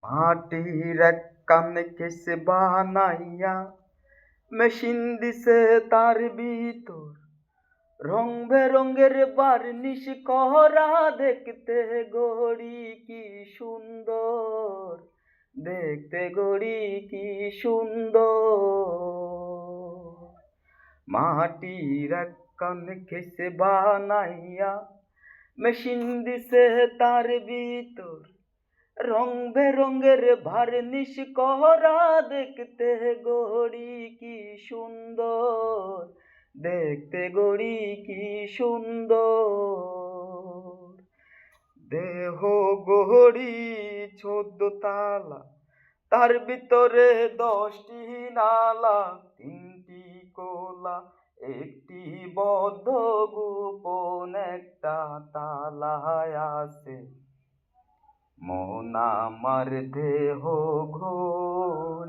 মাটির এক কানে কেসে বানাইয়া মেশিন দিছে তার ভিতর রং বেরঙের বার্নিশ করা দেখতে গড়ি কি সুন্দর, দেখতে গড়ি কি সুন্দর। মাটির এক কানে কেসে বানাইয়া মেশিন দিছে তার ভিতর রং বেরঙের ভার্নিশ করা দেখতে গড়ি কি সুন্দর, দেখতে গড়ি কি সুন্দর। দেহ গড়ি 14 তালা, তার ভিতরে 10টি নালা, 3টি কোলা, একটি বদ্ধ গোপন একটা তালায় আছে মন আমার দেহ ঘড়ি।